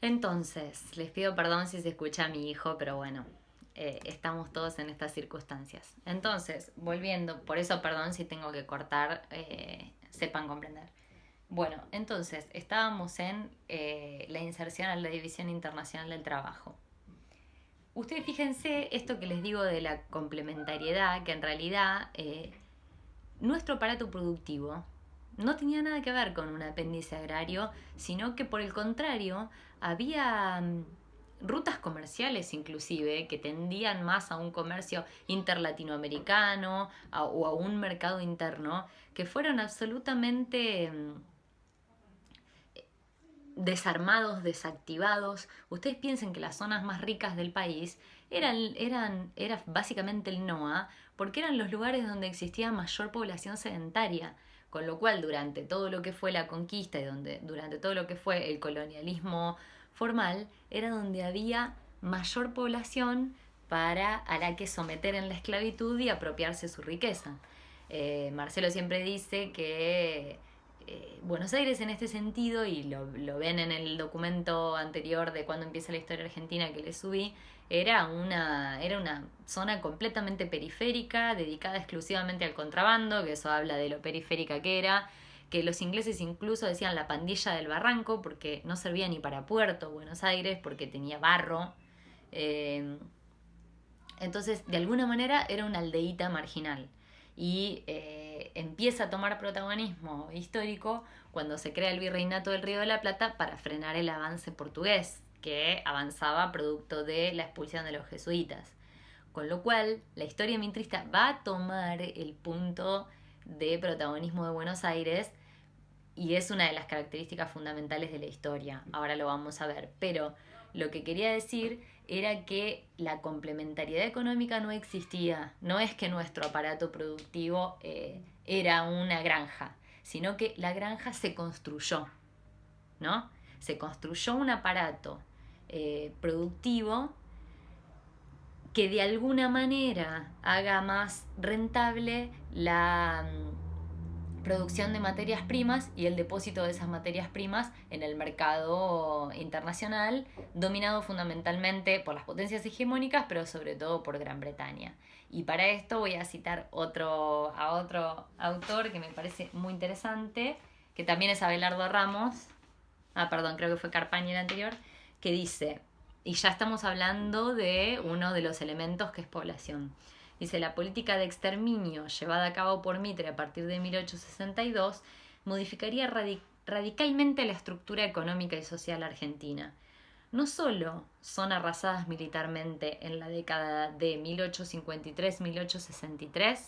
Entonces, les pido perdón si se escucha a mi hijo, pero bueno, estamos todos en estas circunstancias. Entonces, volviendo, por eso perdón si tengo que cortar, sepan comprender. Bueno, entonces, estábamos en la inserción a la División Internacional del Trabajo. Ustedes fíjense esto que les digo de la complementariedad, que en realidad nuestro aparato productivo no tenía nada que ver con un apéndice agrario, sino que por el contrario había rutas comerciales inclusive que tendían más a un comercio interlatinoamericano o a un mercado interno que fueron absolutamente desarmados, desactivados. Ustedes piensen que las zonas más ricas del país era básicamente el NOA, porque eran los lugares donde existía mayor población sedentaria, con lo cual durante todo lo que fue la conquista y durante todo lo que fue el colonialismo formal, era donde había mayor población a la que someter en la esclavitud y apropiarse su riqueza. Marcelo siempre dice que Buenos Aires en este sentido, y lo ven en el documento anterior de cuando empieza la historia argentina que le subí, era una zona completamente periférica, dedicada exclusivamente al contrabando, que eso habla de lo periférica que era, que los ingleses incluso decían la pandilla del barranco, porque no servía ni para Puerto Buenos Aires, porque tenía barro. Eh, entonces, de alguna manera, era una aldeíta marginal. Y empieza a tomar protagonismo histórico cuando se crea el Virreinato del Río de la Plata para frenar el avance portugués, que avanzaba producto de la expulsión de los jesuitas. Con lo cual, la historia mitrista va a tomar el punto de protagonismo de Buenos Aires y es una de las características fundamentales de la historia. Ahora lo vamos a ver. Pero lo que quería decir era que la complementariedad económica no existía. No es que nuestro aparato productivo era una granja, sino que la granja se construyó, ¿no? Se construyó un aparato productivo que de alguna manera haga más rentable la producción de materias primas y el depósito de esas materias primas en el mercado internacional, dominado fundamentalmente por las potencias hegemónicas, pero sobre todo por Gran Bretaña. Y para esto voy a citar a otro autor que me parece muy interesante, que también es Abelardo Ramos, perdón, creo que fue Carpaña el anterior, que dice, y ya estamos hablando de uno de los elementos que es población. Dice, la política de exterminio llevada a cabo por Mitre a partir de 1862 modificaría radicalmente la estructura económica y social argentina. No solo son arrasadas militarmente en la década de 1853-1863,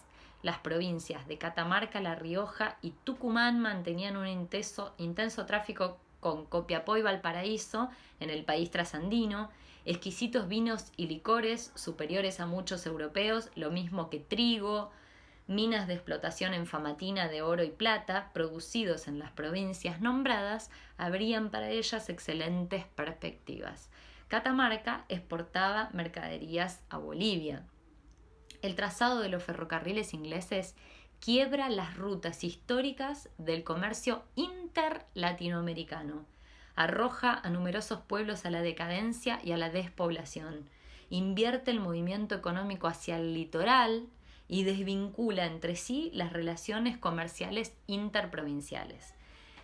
las provincias de Catamarca, La Rioja y Tucumán mantenían un intenso tráfico con Copiapó y Valparaíso en el país trasandino, exquisitos vinos y licores superiores a muchos europeos, lo mismo que trigo, minas de explotación en Famatina de oro y plata, producidos en las provincias nombradas, habrían para ellas excelentes perspectivas. Catamarca exportaba mercaderías a Bolivia. El trazado de los ferrocarriles ingleses quiebra las rutas históricas del comercio interlatinoamericano, arroja a numerosos pueblos a la decadencia y a la despoblación, invierte el movimiento económico hacia el litoral y desvincula entre sí las relaciones comerciales interprovinciales.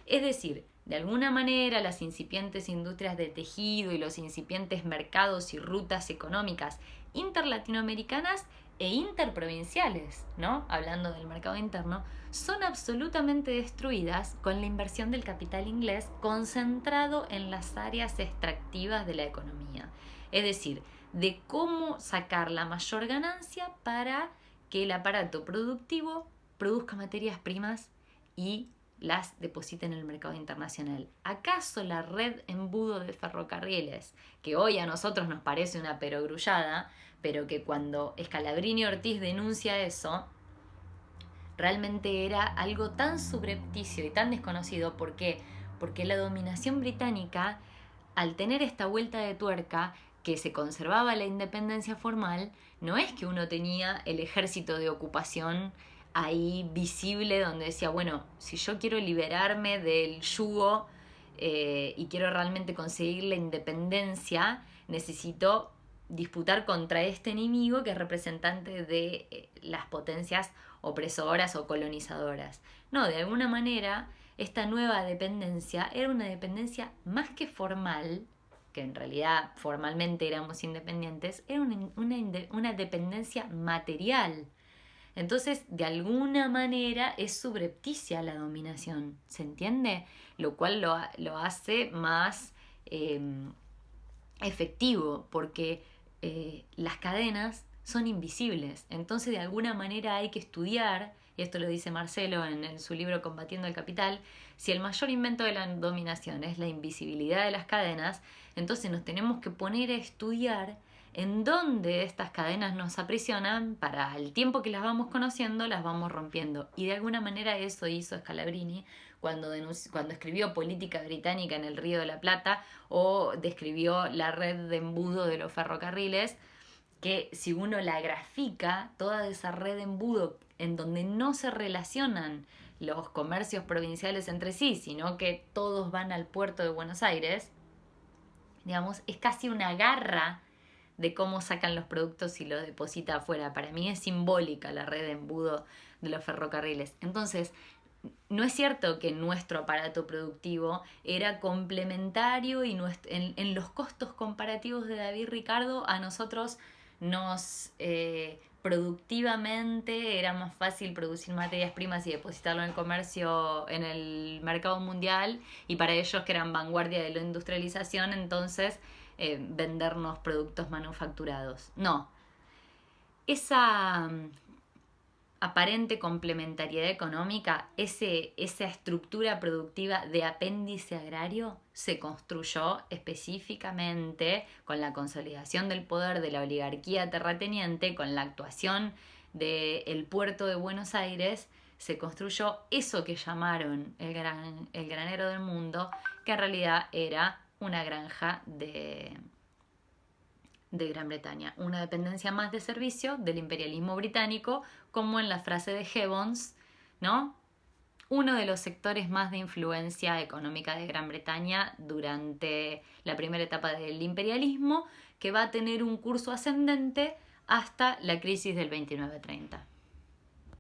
Es decir, de alguna manera las incipientes industrias de tejido y los incipientes mercados y rutas económicas interlatinoamericanas e interprovinciales, ¿no? Hablando del mercado interno, son absolutamente destruidas con la inversión del capital inglés concentrado en las áreas extractivas de la economía. Es decir, de cómo sacar la mayor ganancia para que el aparato productivo produzca materias primas y las depositen en el mercado internacional. ¿Acaso la red embudo de ferrocarriles, que hoy a nosotros nos parece una perogrullada, pero que cuando Scalabrini Ortiz denuncia eso, realmente era algo tan subrepticio y tan desconocido? ¿Por qué? Porque la dominación británica, al tener esta vuelta de tuerca, que se conservaba la independencia formal, no es que uno tenía el ejército de ocupación ahí visible donde decía, bueno, si yo quiero liberarme del yugo y quiero realmente conseguir la independencia, necesito disputar contra este enemigo que es representante de las potencias opresoras o colonizadoras. No, de alguna manera esta nueva dependencia era una dependencia más que formal, que en realidad formalmente éramos independientes, era una dependencia material. Entonces, de alguna manera es subrepticia la dominación, ¿se entiende? Lo cual lo hace más eh, efectivo, porque las cadenas son invisibles. Entonces, de alguna manera hay que estudiar, y esto lo dice Marcelo en su libro Combatiendo el Capital, si el mayor invento de la dominación es la invisibilidad de las cadenas, entonces nos tenemos que poner a estudiar en dónde estas cadenas nos aprisionan, para el tiempo que las vamos conociendo, las vamos rompiendo. Y de alguna manera eso hizo Scalabrini cuando escribió Política Británica en el Río de la Plata, o describió la red de embudo de los ferrocarriles, que si uno la grafica, toda esa red de embudo en donde no se relacionan los comercios provinciales entre sí, sino que todos van al puerto de Buenos Aires, digamos, es casi una garra de cómo sacan los productos y los deposita afuera. Para mí es simbólica la red de embudo de los ferrocarriles. Entonces, no es cierto que nuestro aparato productivo era complementario y en los costos comparativos de David Ricardo a nosotros nos productivamente era más fácil producir materias primas y depositarlo en el comercio, en el mercado mundial, y para ellos que eran vanguardia de la industrialización, entonces vendernos productos manufacturados. No, esa aparente complementariedad económica, esa estructura productiva de apéndice agrario, se construyó específicamente con la consolidación del poder de la oligarquía terrateniente, con la actuación del puerto de Buenos Aires. Se construyó eso que llamaron el granero del mundo, que en realidad era una granja de Gran Bretaña, una dependencia más de servicio del imperialismo británico, como en la frase de Gibbons, ¿no? Uno de los sectores más de influencia económica de Gran Bretaña durante la primera etapa del imperialismo, que va a tener un curso ascendente hasta la crisis del 29-30.